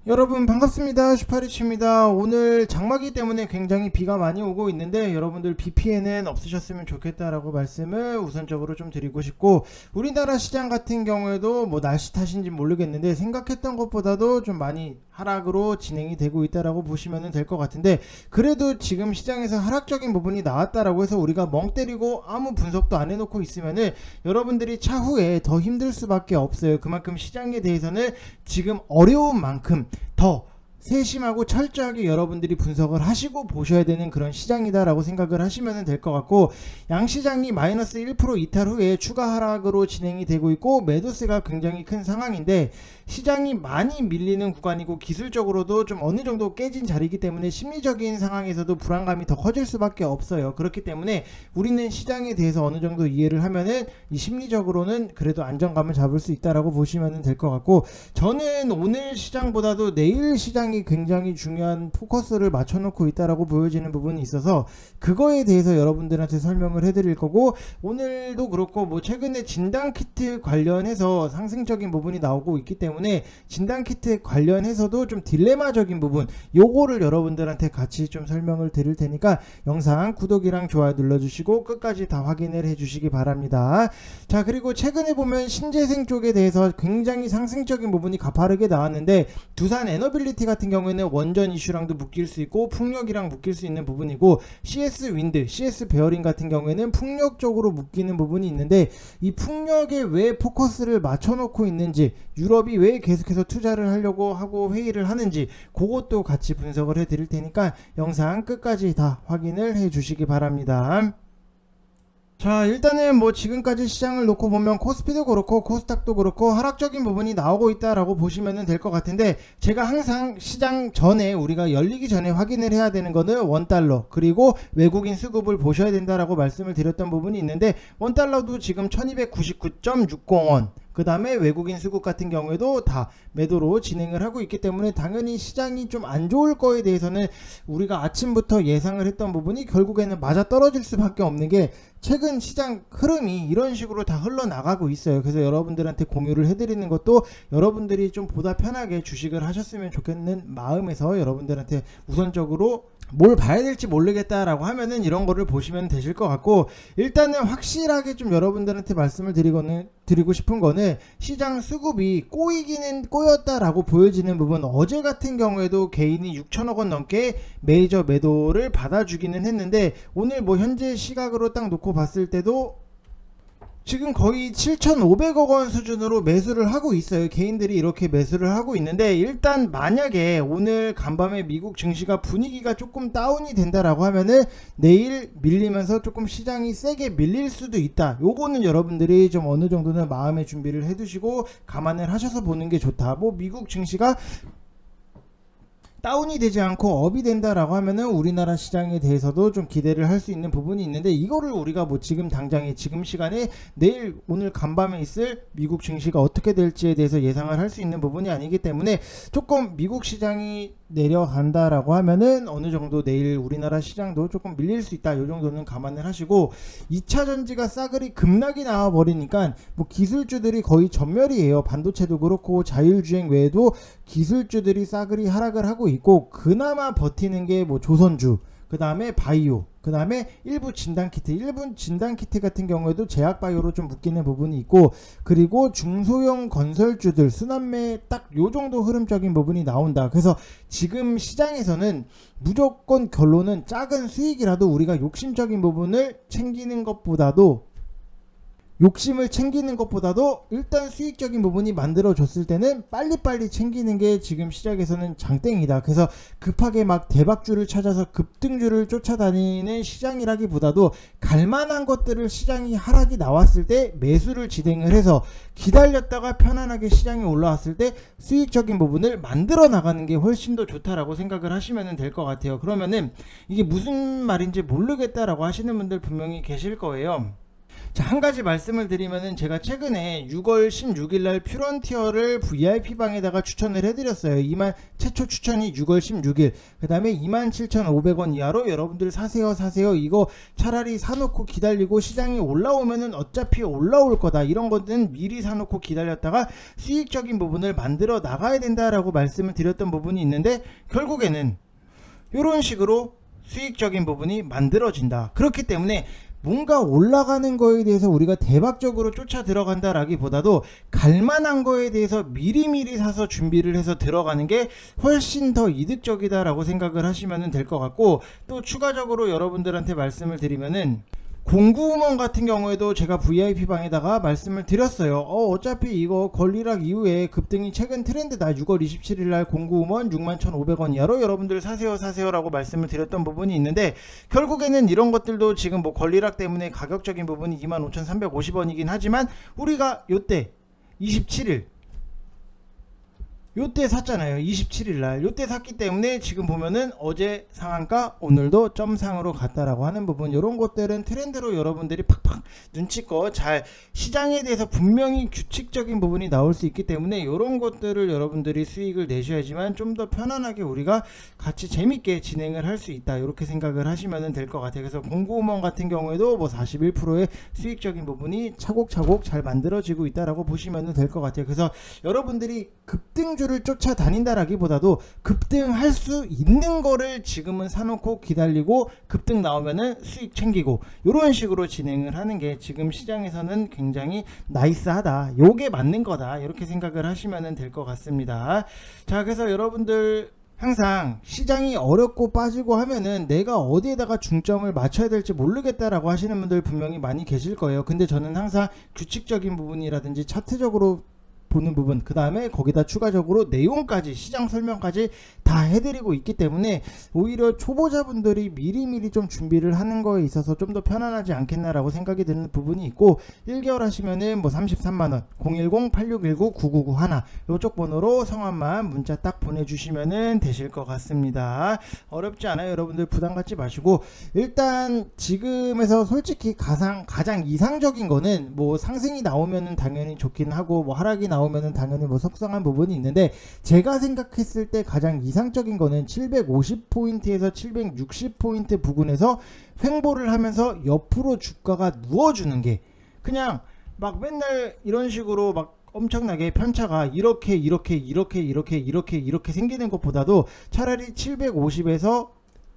여러분 반갑습니다. 슈퍼리치입니다. 오늘 장마기 때문에 굉장히 비가 많이 오고 있는데 여러분들 비 피해는 없으셨으면 좋겠다라고 말씀을 우선적으로 좀 드리고 싶고, 우리나라 시장 같은 경우에도 뭐 날씨 탓인지 모르겠는데 생각했던 것보다도 좀 많이 하락으로 진행이 되고 있다라고 보시면 될 것 같은데, 그래도 지금 시장에서 하락적인 부분이 나왔다라고 해서 우리가 멍 때리고 아무 분석도 안 해놓고 있으면은 여러분들이 차후에 더 힘들 수밖에 없어요. 그만큼 시장에 대해서는 지금 어려운 만큼 더 세심하고 철저하게 여러분들이 분석을 하시고 보셔야 되는 그런 시장이다라고 생각을 하시면 될 것 같고, 양시장이 마이너스 1% 이탈 후에 추가 하락으로 진행이 되고 있고 매도세가 굉장히 큰 상황인데, 시장이 많이 밀리는 구간이고 기술적으로도 좀 어느 정도 깨진 자리이기 때문에 심리적인 상황에서도 불안감이 더 커질 수밖에 없어요. 그렇기 때문에 우리는 시장에 대해서 어느 정도 이해를 하면은 이 심리적으로는 그래도 안정감을 잡을 수 있다라고 보시면 될 것 같고, 저는 오늘 시장보다도 내일 시장이 굉장히 중요한 포커스를 맞춰놓고 있다라고 보여지는 부분이 있어서 그거에 대해서 여러분들한테 설명을 해드릴 거고, 오늘도 그렇고 뭐 최근에 진단키트 관련해서 상승적인 부분이 나오고 있기 때문에 진단키트 관련해서도 좀 딜레마적인 부분, 요거를 여러분들한테 같이 좀 설명을 드릴 테니까 영상 구독이랑 좋아요 눌러주시고 끝까지 다 확인을 해주시기 바랍니다. 자, 그리고 최근에 보면 신재생 쪽에 대해서 굉장히 상승적인 부분이 가파르게 나왔는데, 두산 에너빌리티 같은 경우에는 원전 이슈랑도 묶일 수 있고 풍력이랑 묶일 수 있는 부분이고, CS 윈드, CS 베어링 같은 경우에는 풍력 쪽으로 묶이는 부분이 있는데, 이 풍력에 왜 포커스를 맞춰놓고 있는지, 유럽이 왜 계속해서 투자를 하려고 하고 회의를 하는지, 그것도 같이 분석을 해드릴 테니까 영상 끝까지 다 확인을 해주시기 바랍니다. 자, 일단은 뭐 지금까지 시장을 놓고 보면 코스피도 그렇고 코스닥도 그렇고 하락적인 부분이 나오고 있다라고 보시면 될 것 같은데, 제가 항상 시장 전에 우리가 열리기 전에 확인을 해야 되는 거는 원달러 그리고 외국인 수급을 보셔야 된다라고 말씀을 드렸던 부분이 있는데, 원달러도 지금 1299.60원, 그 다음에 외국인 수급 같은 경우에도 다 매도로 진행을 하고 있기 때문에 당연히 시장이 좀 안 좋을 거에 대해서는 우리가 아침부터 예상을 했던 부분이 결국에는 맞아 떨어질 수밖에 없는 게, 최근 시장 흐름이 이런 식으로 다 흘러나가고 있어요. 그래서 여러분들한테 공유를 해드리는 것도 여러분들이 좀 보다 편하게 주식을 하셨으면 좋겠는 마음에서 여러분들한테 우선적으로 뭘 봐야 될지 모르겠다라고 하면은 이런 거를 보시면 되실 것 같고, 일단은 확실하게 좀 여러분들한테 말씀을 드리고 싶은 거는, 시장 수급이 꼬이기는 꼬였다라고 보여지는 부분, 어제 같은 경우에도 개인이 6천억 원 넘게 메이저 매도를 받아주기는 했는데, 오늘 뭐 현재 시각으로 딱 놓고 봤을 때도 지금 거의 7,500억 원 수준으로 매수를 하고 있어요. 개인들이 이렇게 매수를 하고 있는데, 일단 만약에 오늘 간밤에 미국 증시가 분위기가 조금 다운이 된다라고 하면은 내일 밀리면서 조금 시장이 세게 밀릴 수도 있다. 요거는 여러분들이 좀 어느 정도는 마음의 준비를 해두시고 감안을 하셔서 보는 게 좋다. 뭐 미국 증시가 다운이 되지 않고 업이 된다라고 하면은 우리나라 시장에 대해서도 좀 기대를 할 수 있는 부분이 있는데, 이거를 우리가 뭐 지금 당장에 지금 시간에 내일 오늘 간밤에 있을 미국 증시가 어떻게 될지에 대해서 예상을 할 수 있는 부분이 아니기 때문에, 조금 미국 시장이 내려간다라고 하면은 어느 정도 내일 우리나라 시장도 조금 밀릴 수 있다, 요 정도는 감안을 하시고, 2차 전지가 싸그리 급락이 나와 버리니까 뭐 기술주들이 거의 전멸이에요. 반도체도 그렇고 자율주행 외에도 기술주들이 싸그리 하락을 하고 있고, 그나마 버티는 게 뭐 조선주, 그 다음에 바이오, 그 다음에 일부 진단키트 같은 경우에도 제약바이오로 좀 묶이는 부분이 있고, 그리고 중소형 건설주들 순환매 딱 요정도 흐름적인 부분이 나온다. 그래서 지금 시장에서는 무조건 결론은 작은 수익이라도 우리가 욕심적인 부분을 챙기는 것보다도 일단 수익적인 부분이 만들어졌을 때는 빨리빨리 챙기는 게 지금 시장에서는 장땡이다. 그래서 급하게 막 대박주를 찾아서 급등주를 쫓아다니는 시장이라기보다도 갈만한 것들을 시장이 하락이 나왔을 때 매수를 진행을 해서 기다렸다가 편안하게 시장이 올라왔을 때 수익적인 부분을 만들어 나가는 게 훨씬 더 좋다라고 생각을 하시면 될 것 같아요. 그러면은 이게 무슨 말인지 모르겠다라고 하시는 분들 분명히 계실 거예요. 자, 한 가지 말씀을 드리면은 제가 최근에 6월 16일 날 퓨런티어를 VIP 방에다가 추천을 해드렸어요. 최초 추천이 6월 16일. 그 다음에 27,500원 이하로 여러분들 사세요. 이거 차라리 사놓고 기다리고 시장이 올라오면은 어차피 올라올 거다. 이런 거는 미리 사놓고 기다렸다가 수익적인 부분을 만들어 나가야 된다라고 말씀을 드렸던 부분이 있는데, 결국에는 이런 식으로 수익적인 부분이 만들어진다. 그렇기 때문에 뭔가 올라가는 거에 대해서 우리가 대박적으로 쫓아 들어간다라기보다도 갈만한 거에 대해서 미리미리 사서 준비를 해서 들어가는 게 훨씬 더 이득적이다라고 생각을 하시면 될 것 같고, 또 추가적으로 여러분들한테 말씀을 드리면은 공구먼 같은 경우에도 제가 VIP 방에다가 말씀을 드렸어요. 어차피 이거 권리락 이후에 급등이 최근 트렌드다. 6월 27일 날 공구먼 61,500원 이하로 여러분들 사세요 라고 말씀을 드렸던 부분이 있는데, 결국에는 이런 것들도 지금 뭐 권리락 때문에 가격적인 부분이 25,350원이긴 하지만 우리가 요때 27일 요때 샀잖아요. 27일날 요때 샀기 때문에 지금 보면은 어제 상한가 오늘도 점상으로 갔다라고 하는 부분, 이런 것들은 트렌드로 여러분들이 팍팍 눈치껏 잘, 시장에 대해서 분명히 규칙적인 부분이 나올 수 있기 때문에 이런 것들을 여러분들이 수익을 내셔야지만 좀 더 편안하게 우리가 같이 재밌게 진행을 할 수 있다, 이렇게 생각을 하시면 될 것 같아요. 그래서 공구먼 같은 경우에도 뭐 41%의 수익적인 부분이 차곡차곡 잘 만들어지고 있다라고 보시면 될 것 같아요. 그래서 여러분들이 급등주를 쫓아다닌다라기보다도 급등할 수 있는 거를 지금은 사놓고 기다리고 급등 나오면은 수익 챙기고, 이런 식으로 진행을 하는 게 지금 시장에서는 굉장히 나이스하다, 요게 맞는 거다, 이렇게 생각을 하시면 될 것 같습니다. 자, 그래서 여러분들 항상 시장이 어렵고 빠지고 하면은 내가 어디에다가 중점을 맞춰야 될지 모르겠다라고 하시는 분들 분명히 많이 계실 거예요. 근데 저는 항상 규칙적인 부분이라든지 차트적으로 보는 부분, 그 다음에 거기다 추가적으로 내용까지, 시장 설명까지 다 해드리고 있기 때문에 오히려 초보자분들이 미리미리 좀 준비를 하는 거에 있어서 좀 더 편안하지 않겠나라고 생각이 드는 부분이 있고, 1개월 하시면은 뭐 33만원 010-8619-9991 요쪽 번호로 성함만 문자 딱 보내주시면은 되실 것 같습니다. 어렵지 않아요. 여러분들 부담 갖지 마시고, 일단 지금에서 솔직히 가장 이상적인 거는 뭐 상승이 나오면은 당연히 좋긴 하고, 뭐 하락이 나오면은 당연히 뭐 속상한 부분이 있는데, 제가 생각했을 때 가장 이상적인 거는 750포인트에서 760포인트 부근에서 횡보를 하면서 옆으로 주가가 누워주는 게, 그냥 막 맨날 이런 식으로 막 엄청나게 편차가 이렇게 생기는 것보다도 차라리 750에서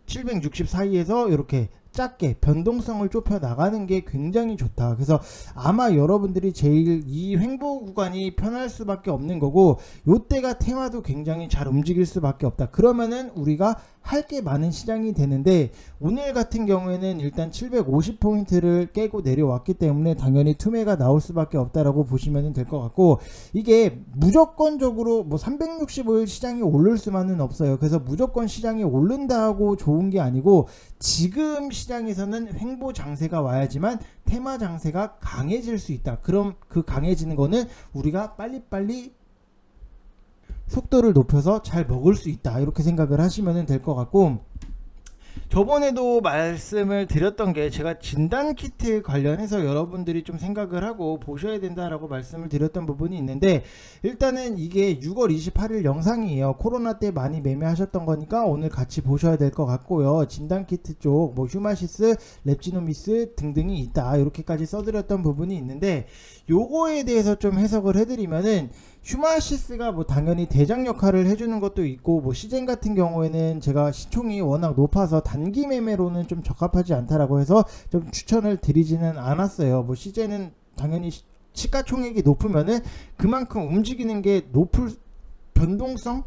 760 사이에서 이렇게 작게 변동성을 좁혀 나가는 게 굉장히 좋다. 그래서 아마 여러분들이 제일 이 횡보 구간이 편할 수밖에 없는 거고, 요때가 테마도 굉장히 잘 움직일 수밖에 없다. 그러면은 우리가 할 게 많은 시장이 되는데, 오늘 같은 경우에는 일단 750포인트를 깨고 내려왔기 때문에 당연히 투매가 나올 수밖에 없다라고 보시면 될 것 같고, 이게 무조건적으로 뭐 365일 시장이 오를 수만은 없어요. 그래서 무조건 시장이 오른다고 좋은 게 아니고, 지금 시장에서는 횡보 장세가 와야지만 테마 장세가 강해질 수 있다. 그럼 그 강해지는 거는 우리가 빨리빨리 속도를 높여서 잘 먹을 수 있다, 이렇게 생각을 하시면 될 것 같고, 저번에도 말씀을 드렸던 게, 제가 진단키트 관련해서 여러분들이 좀 생각을 하고 보셔야 된다라고 말씀을 드렸던 부분이 있는데, 일단은 이게 6월 28일 영상이에요. 코로나 때 많이 매매하셨던 거니까 오늘 같이 보셔야 될 것 같고요. 진단키트 쪽 뭐 휴마시스, 렙지노미스 등등이 있다, 이렇게까지 써드렸던 부분이 있는데, 요거에 대해서 좀 해석을 해드리면은, 휴마시스가 뭐 당연히 대장 역할을 해주는 것도 있고, 뭐 시젠 같은 경우에는 제가 시총이 워낙 높아서 단기 매매로는 좀 적합하지 않다라고 해서 좀 추천을 드리지는 않았어요. 뭐 시젠은 당연히 시가총액이 높으면은 그만큼 움직이는 게 높을, 변동성,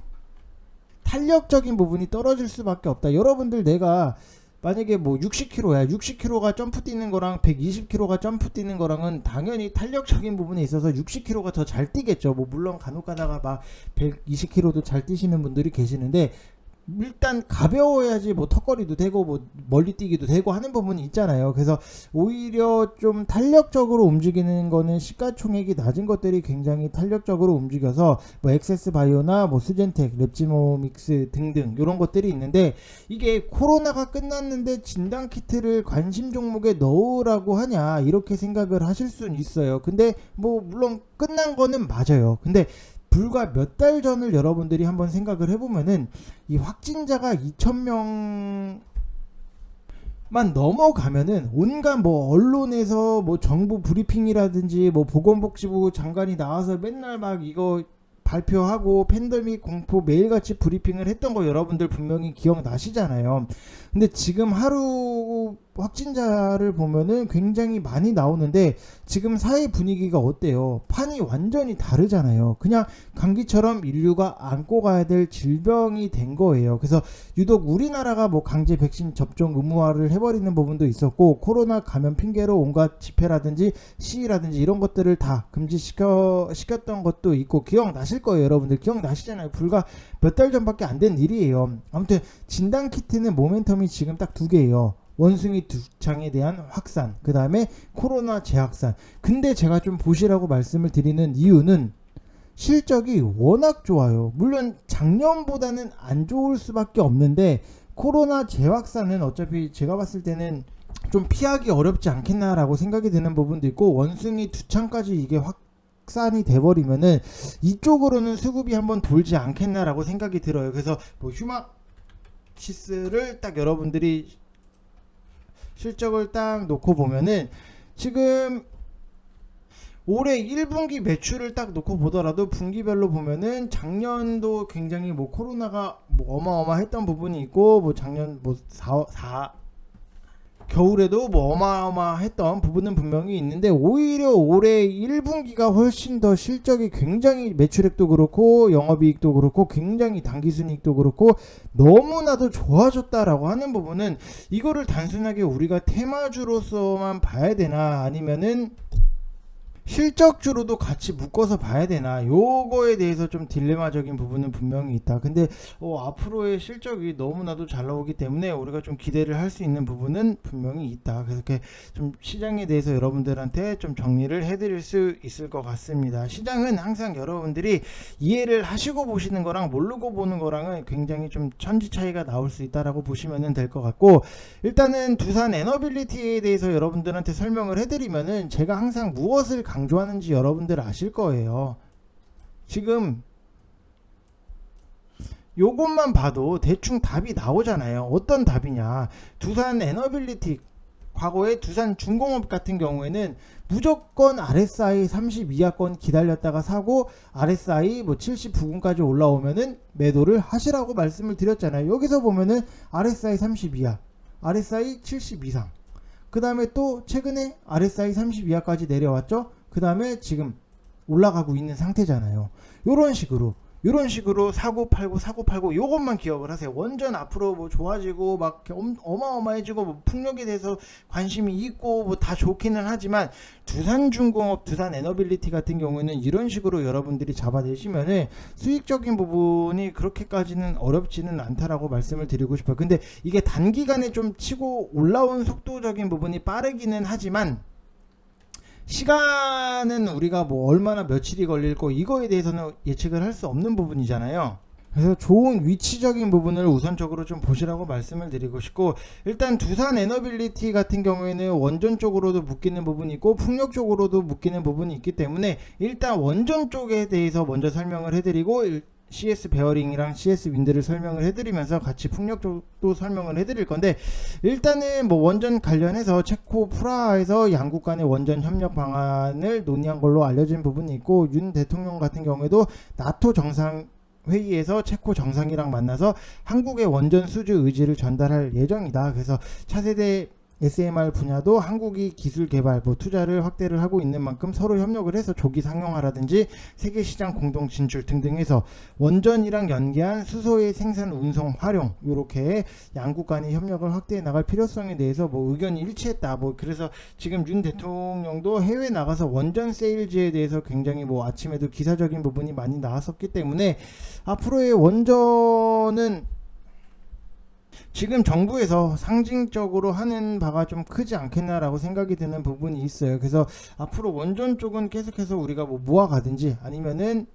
탄력적인 부분이 떨어질 수밖에 없다. 여러분들 내가 만약에 뭐 60kg야 60kg가 점프 뛰는 거랑 120kg가 점프 뛰는 거랑은 당연히 탄력적인 부분에 있어서 60kg가 더 잘 뛰겠죠. 뭐 물론 간혹 가다가 막 120kg도 잘 뛰시는 분들이 계시는데, 일단 가벼워야지 뭐 턱걸이도 되고 뭐 멀리 뛰기도 되고 하는 부분이 있잖아요. 그래서 오히려 좀 탄력적으로 움직이는 거는 시가총액이 낮은 것들이 굉장히 탄력적으로 움직여서 뭐 엑세스 바이오나 뭐 수젠텍, 랩지모믹스 등등 이런 것들이 있는데, 이게 코로나가 끝났는데 진단 키트를 관심 종목에 넣으라고 하냐 이렇게 생각을 하실 수는 있어요. 근데 뭐 물론 끝난 거는 맞아요. 근데 불과 몇 달 전을 여러분들이 한번 생각을 해보면은 이 확진자가 2,000명만 넘어가면은 온갖 뭐 언론에서 뭐 정부 브리핑이라든지 뭐 보건복지부 장관이 나와서 맨날 막 이거 발표하고 팬데믹 공포 매일같이 브리핑을 했던 거 여러분들 분명히 기억나시잖아요. 근데 지금 하루 확진자를 보면은 굉장히 많이 나오는데 지금 사회 분위기가 어때요? 판이 완전히 다르잖아요. 그냥 감기처럼 인류가 안고 가야 될 질병이 된 거예요. 그래서 유독 우리나라가 뭐 강제 백신 접종 의무화를 해버리는 부분도 있었고, 코로나 감염 핑계로 온갖 집회라든지 시위라든지 이런 것들을 다 금지시켰던 것도 있고 기억나실 거예요. 여러분들 기억나시잖아요. 불과 몇 달 전밖에 안 된 일이에요. 아무튼 진단 키트는 모멘텀이 지금 딱 두 개예요. 원숭이 두창에 대한 확산, 그 다음에 코로나 재확산. 근데 제가 좀 보시라고 말씀을 드리는 이유는 실적이 워낙 좋아요. 물론 작년보다는 안 좋을 수밖에 없는데 코로나 재확산은 어차피 제가 봤을 때는 좀 피하기 어렵지 않겠나라고 생각이 드는 부분도 있고, 원숭이 두창까지 이게 확산이 돼버리면은 이쪽으로는 수급이 한번 돌지 않겠나라고 생각이 들어요. 그래서 뭐 휴마시스를 딱 여러분들이 실적을 딱 놓고 보면은 지금 올해 1분기 매출을 딱 놓고 보더라도 분기별로 보면은 작년도 굉장히 뭐 코로나가 뭐 어마어마했던 부분이 있고, 뭐 작년 뭐 겨울에도 뭐 어마어마했던 부분은 분명히 있는데, 오히려 올해 1분기가 훨씬 더 실적이 굉장히 매출액도 그렇고 영업이익도 그렇고 굉장히 당기순이익도 그렇고 너무나도 좋아졌다라고 하는 부분은, 이거를 단순하게 우리가 테마주로서만 봐야 되나 아니면은 실적주로도 같이 묶어서 봐야 되나, 요거에 대해서 좀 딜레마적인 부분은 분명히 있다. 근데 앞으로의 실적이 너무나도 잘 나오기 때문에 우리가 좀 기대를 할 수 있는 부분은 분명히 있다. 그래서 이렇게 좀 시장에 대해서 여러분들한테 좀 정리를 해드릴 수 있을 것 같습니다. 시장은 항상 여러분들이 이해를 하시고 보시는 거랑 모르고 보는 거랑은 굉장히 좀 천지 차이가 나올 수 있다라고 보시면 될 것 같고, 일단은 두산 에너빌리티에 대해서 여러분들한테 설명을 해드리면은 제가 항상 무엇을 강조하는지 여러분들 아실 거예요. 지금 요것만 봐도 대충 답이 나오잖아요. 어떤 답이냐, 두산 에너빌리티, 과거에 두산 중공업 같은 경우에는 무조건 RSI 30 이하권 기다렸다가 사고 RSI 뭐 70 부근까지 올라오면은 매도를 하시라고 말씀을 드렸잖아요. 여기서 보면은 RSI 30 이하, RSI 70 이상, 그 다음에 또 최근에 RSI 30 이하까지 내려왔죠. 그 다음에 지금 올라가고 있는 상태잖아요. 요런 식으로 사고 팔고 요것만 기억을 하세요. 원전 앞으로 뭐 좋아지고 막 어마어마해지고 뭐 풍력에 대해서 관심이 있고 뭐 다 좋기는 하지만, 두산중공업, 두산에너빌리티 같은 경우에는 이런 식으로 여러분들이 잡아내시면은 수익적인 부분이 그렇게까지는 어렵지는 않다라고 말씀을 드리고 싶어요. 근데 이게 단기간에 좀 치고 올라온 속도적인 부분이 빠르기는 하지만, 시간은 우리가 뭐 얼마나 며칠이 걸릴 거 이거에 대해서는 예측을 할 수 없는 부분이잖아요. 그래서 좋은 위치적인 부분을 우선적으로 좀 보시라고 말씀을 드리고 싶고, 일단 두산 에너빌리티 같은 경우에는 원전 쪽으로도 묶이는 부분이 있고 풍력 쪽으로도 묶이는 부분이 있기 때문에 일단 원전 쪽에 대해서 먼저 설명을 해드리고, CS 베어링이랑 CS 윈드를 설명을 해드리면서 같이 풍력 쪽도 설명을 해드릴 건데, 일단은 뭐 원전 관련해서 체코 프라하에서 양국 간의 원전 협력 방안을 논의한 걸로 알려진 부분이 있고, 윤 대통령 같은 경우에도 나토 정상 회의에서 체코 정상이랑 만나서 한국의 원전 수주 의지를 전달할 예정이다. 그래서 차세대 SMR 분야도 한국이 기술 개발, 뭐 투자를 확대를 하고 있는 만큼 서로 협력을 해서 조기 상용화라든지 세계 시장 공동 진출 등등 해서 원전이랑 연계한 수소의 생산, 운송, 활용, 이렇게 양국 간의 협력을 확대해 나갈 필요성에 대해서 뭐 의견이 일치했다. 뭐 그래서 지금 윤 대통령도 해외 나가서 원전 세일즈에 대해서 굉장히 뭐 아침에도 기사적인 부분이 많이 나왔었기 때문에 앞으로의 원전은 지금 정부에서 상징적으로 하는 바가 좀 크지 않겠나라고 생각이 드는 부분이 있어요. 그래서 앞으로 원전 쪽은 계속해서 우리가 뭐 모아가든지 아니면은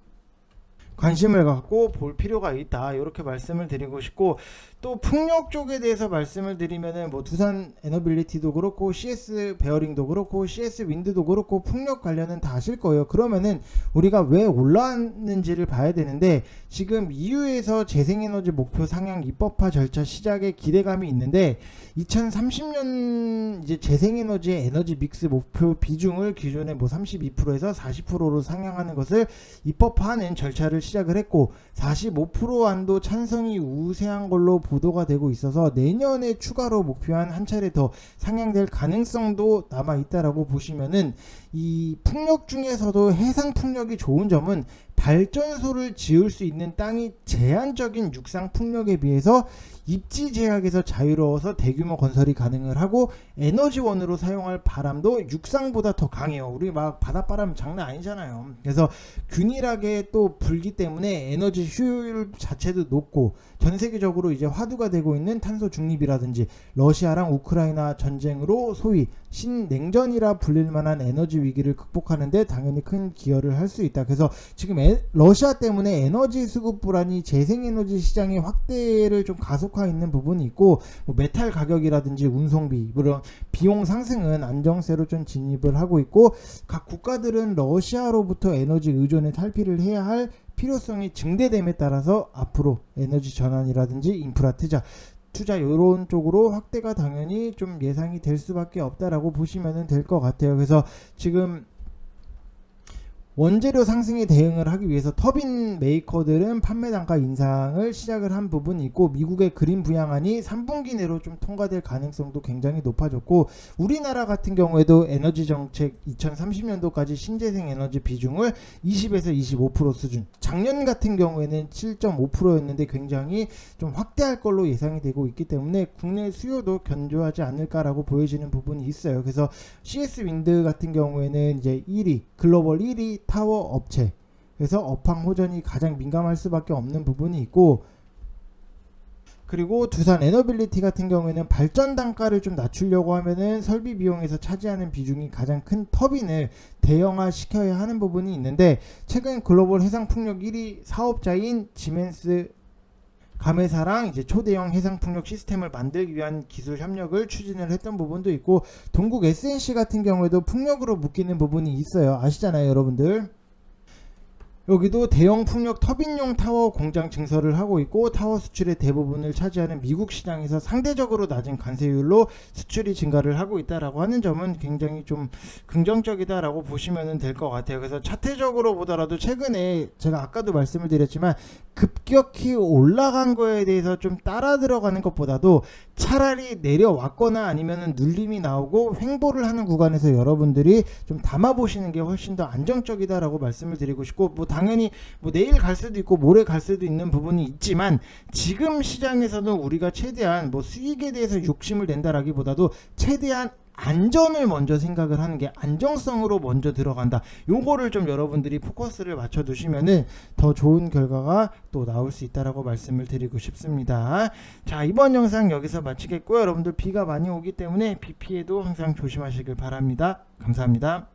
관심을 갖고 볼 필요가 있다, 이렇게 말씀을 드리고 싶고, 또 풍력 쪽에 대해서 말씀을 드리면은 뭐 두산 에너빌리티도 그렇고 CS 베어링도 그렇고 CS 윈드도 그렇고 풍력 관련은 다 아실 거예요. 그러면은 우리가 왜 올라왔는지를 봐야 되는데, 지금 EU에서 재생에너지 목표 상향 입법화 절차 시작에 기대감이 있는데 2030년 이제 재생에너지의 에너지 믹스 목표 비중을 기존에 뭐 32%에서 40%로 상향하는 것을 입법화하는 절차를 시작을 했고, 45% 안도 찬성이 우세한 걸로 보도가 되고 있어서 내년에 추가로 목표한 한 차례 더 상향될 가능성도 남아 있다라고 보시면은, 이 풍력 중에서도 해상 풍력이 좋은 점은 발전소를 지을 수 있는 땅이 제한적인 육상 풍력에 비해서 입지 제약에서 자유로워서 대규모 건설이 가능을 하고, 에너지원으로 사용할 바람도 육상보다 더 강해요. 우리 막 바닷바람 장난 아니잖아요. 그래서 균일하게 또 불기 때문에 에너지 효율 자체도 높고, 전 세계적으로 이제 화두가 되고 있는 탄소 중립이라든지 러시아랑 우크라이나 전쟁으로 소위 신냉전이라 불릴 만한 에너지 위기를 극복하는데 당연히 큰 기여를 할 수 있다. 그래서 지금 러시아 때문에 에너지 수급 불안이 재생에너지 시장의 확대를 좀 가속화 있는 부분이 있고, 뭐 메탈 가격이라든지 운송비, 물론 비용 상승은 안정세로 좀 진입을 하고 있고, 각 국가들은 러시아로부터 에너지 의존에 탈피를 해야 할 필요성이 증대됨에 따라서 앞으로 에너지 전환이라든지 인프라 투자 이런 쪽으로 확대가 당연히 좀 예상이 될 수밖에 없다라고 보시면 될 것 같아요. 그래서 지금 원재료 상승에 대응을 하기 위해서 터빈 메이커들은 판매 단가 인상을 시작을 한 부분이 있고, 미국의 그린 부양안이 3분기 내로 좀 통과될 가능성도 굉장히 높아졌고, 우리나라 같은 경우에도 에너지 정책 2030년도까지 신재생 에너지 비중을 20에서 25% 수준, 작년 같은 경우에는 7.5%였는데 굉장히 좀 확대할 걸로 예상이 되고 있기 때문에 국내 수요도 견조하지 않을까라고 보여지는 부분이 있어요. 그래서 CS 윈드 같은 경우에는 이제 1위, 글로벌 1위 타워 업체, 그래서 업황 호전이 가장 민감할 수밖에 없는 부분이 있고, 그리고 두산 에너빌리티 같은 경우에는 발전 단가를 좀 낮추려고 하면은 설비 비용에서 차지하는 비중이 가장 큰 터빈을 대형화 시켜야 하는 부분이 있는데, 최근 글로벌 해상 풍력 1위 사업자인 지멘스 가메사랑 이제 초대형 해상 풍력 시스템을 만들기 위한 기술 협력을 추진을 했던 부분도 있고, 동국 SNC 같은 경우에도 풍력으로 묶이는 부분이 있어요. 아시잖아요, 여러분들. 여기도 대형 풍력 터빈용 타워 공장 증설을 하고 있고, 타워 수출의 대부분을 차지하는 미국 시장에서 상대적으로 낮은 관세율로 수출이 증가를 하고 있다라고 하는 점은 굉장히 좀 긍정적이다라고 보시면 될 것 같아요. 그래서 차트적으로 보더라도 최근에 제가 아까도 말씀을 드렸지만 급격히 올라간 거에 대해서 좀 따라 들어가는 것보다도 차라리 내려왔거나 아니면은 눌림이 나오고 횡보를 하는 구간에서 여러분들이 좀 담아 보시는 게 훨씬 더 안정적이다라고 말씀을 드리고 싶고, 뭐 당연히 뭐 내일 갈 수도 있고 모레 갈 수도 있는 부분이 있지만, 지금 시장에서는 우리가 최대한 뭐 수익에 대해서 욕심을 낸다라기보다도 최대한 안전을 먼저 생각을 하는 게, 안정성으로 먼저 들어간다, 요거를 좀 여러분들이 포커스를 맞춰 두시면은 더 좋은 결과가 또 나올 수 있다라고 말씀을 드리고 싶습니다. 자, 이번 영상 여기서 마치겠고요. 여러분들 비가 많이 오기 때문에 비 피해도 항상 조심하시길 바랍니다. 감사합니다.